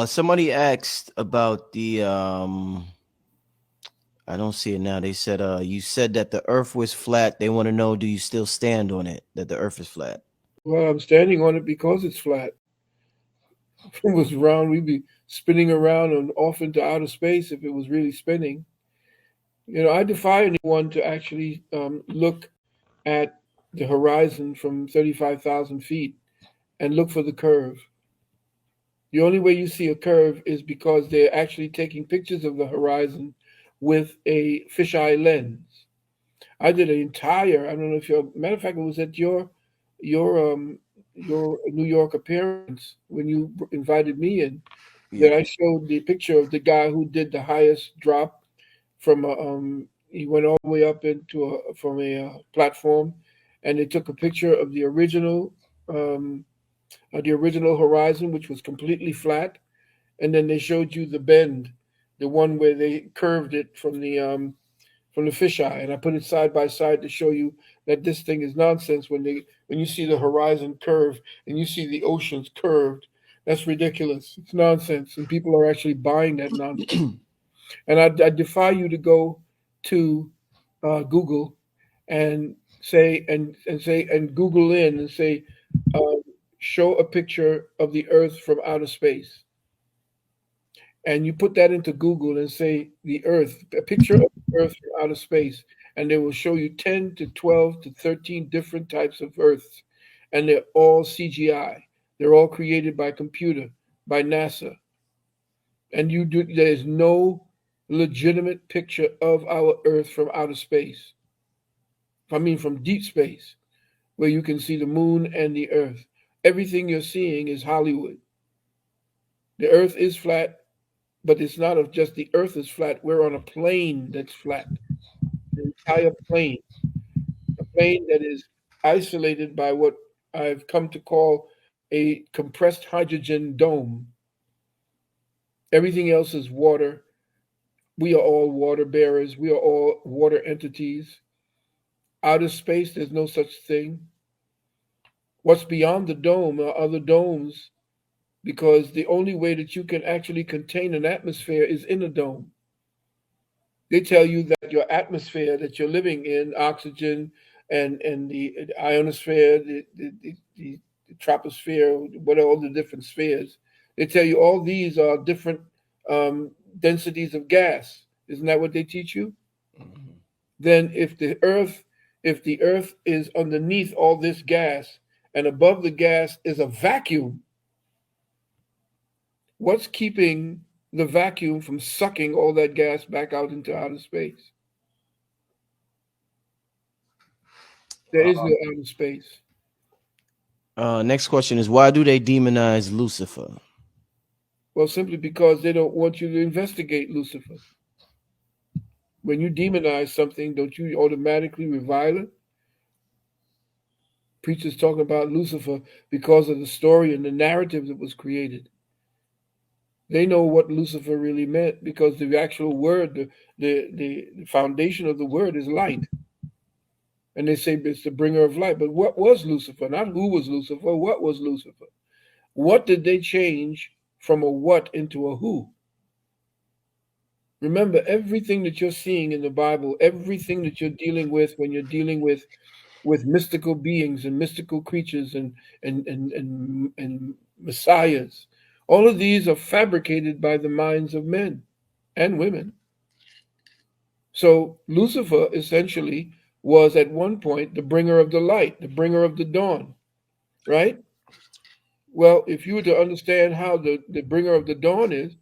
Somebody asked about the I don't see it now. They said you said that the earth was flat. They want to know, do you still stand on it that the earth is flat? Well, I'm standing on it because it's flat. If it was round, we'd be spinning around and off into outer space if it was really spinning. I defy anyone to actually look at the horizon from 35,000 feet and look for the curve. The only way you see a curve is because they're actually taking pictures of the horizon with a fisheye lens. I did an entire, I don't know if you're, matter of fact, it was at your your New York appearance when you invited me in that Yeah. I showed the picture of the guy who did the highest drop from a, he went all the way up into from a platform, and they took a picture of um, the original horizon, which was completely flat, and then they showed you the bend, the one where they curved it from the fisheye, and I put it side by side to show you that this thing is nonsense. When you see the horizon curve and you see the oceans curved, that's ridiculous. It's nonsense, and people are actually buying that nonsense. And I defy you to go to Google and and Google in and say, uh, show a picture of the Earth from outer space, and you put that into Google and say the Earth, a picture of the Earth from outer space, and they will show you 10 to 12 to 13 different types of Earths, and they're all CGI. They're all created by computer, by NASA, and there's no legitimate picture of our Earth from outer space. I mean, from deep space, where you can see the moon and the Earth. Everything you're seeing is Hollywood. The Earth is flat, but it's not of just the Earth is flat. We're on a plane that's flat, the entire plane, a plane that is isolated by what I've come to call a compressed hydrogen dome. Everything else is water. We are all water bearers. We are all water entities. Outer space, there's no such thing. What's beyond the dome are other domes because the only way that you can actually contain an atmosphere is in a dome. They tell you that your atmosphere that you're living in, oxygen and the ionosphere, the troposphere, what are all the different spheres? They tell you all these are different um, densities of gas. Isn't that what they teach you? Mhm. Then if the Earth is underneath all this gas and above the gas is a vacuum, what's keeping the vacuum from sucking all that gas back out into outer space? There is no outer space. Next question is, why do they demonize Lucifer? Well, simply because they don't want you to investigate Lucifer. When you demonize something, don't you automatically revile it? Preachers talking about Lucifer because of the story and the narrative that was created. They know what Lucifer really meant because the actual word, the foundation of the word is light. And they say it's the bringer of light. But what was Lucifer? Not who was Lucifer, what was Lucifer? What did they change from a what into a who? Remember, everything that you're seeing in the Bible, everything that you're dealing with when you're dealing with mystical beings and mystical creatures and messiahs, all of these are fabricated by the minds of men and women. So Lucifer essentially was at one point the bringer of the light, the bringer of the dawn, right? Well, if you were to understand how the bringer of the dawn is,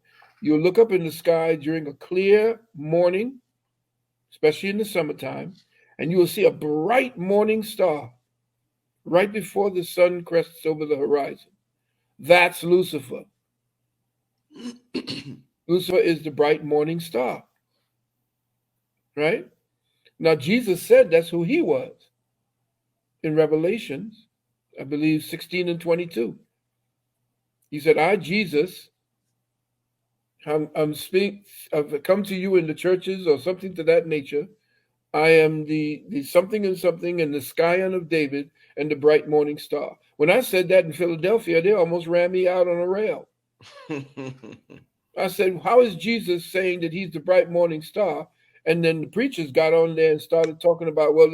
you'll look up in the sky during a clear morning, especially in the summertime, and you will see a bright morning star right before the sun crests over the horizon. That's Lucifer. Lucifer is the bright morning star, right? Now, Jesus said that's who he was in Revelations, I believe 16 and 22. He said, I, Jesus, I've come to you in the churches or something to that nature. I am the something and something and the scion of David and the bright morning star. When I said that in Philadelphia, they almost ran me out on a rail. I said, how is Jesus saying that he's the bright morning star? And then the preachers got on there and started talking about, well,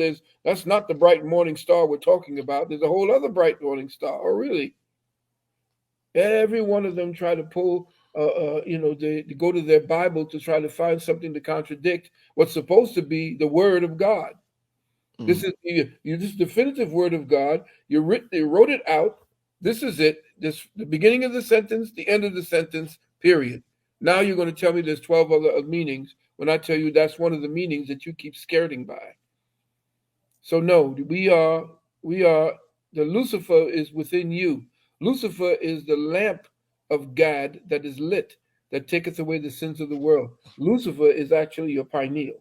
that's not the bright morning star we're talking about. There's a whole other bright morning star. Oh, really? Every one of them try to pull, they go to their Bible to try to find something to contradict what's supposed to be the Word of God. This Mm. is this definitive Word of God. You wrote it out. This is it. This the beginning of the sentence, the end of the sentence. Period. Now you're going to tell me there's 12 other meanings when I tell you that's one of the meanings that you keep skirting by. So no, we are the Lucifer is within you. Lucifer is the lamp of God that is lit, that taketh away the sins of the world. Lucifer is actually your pineal.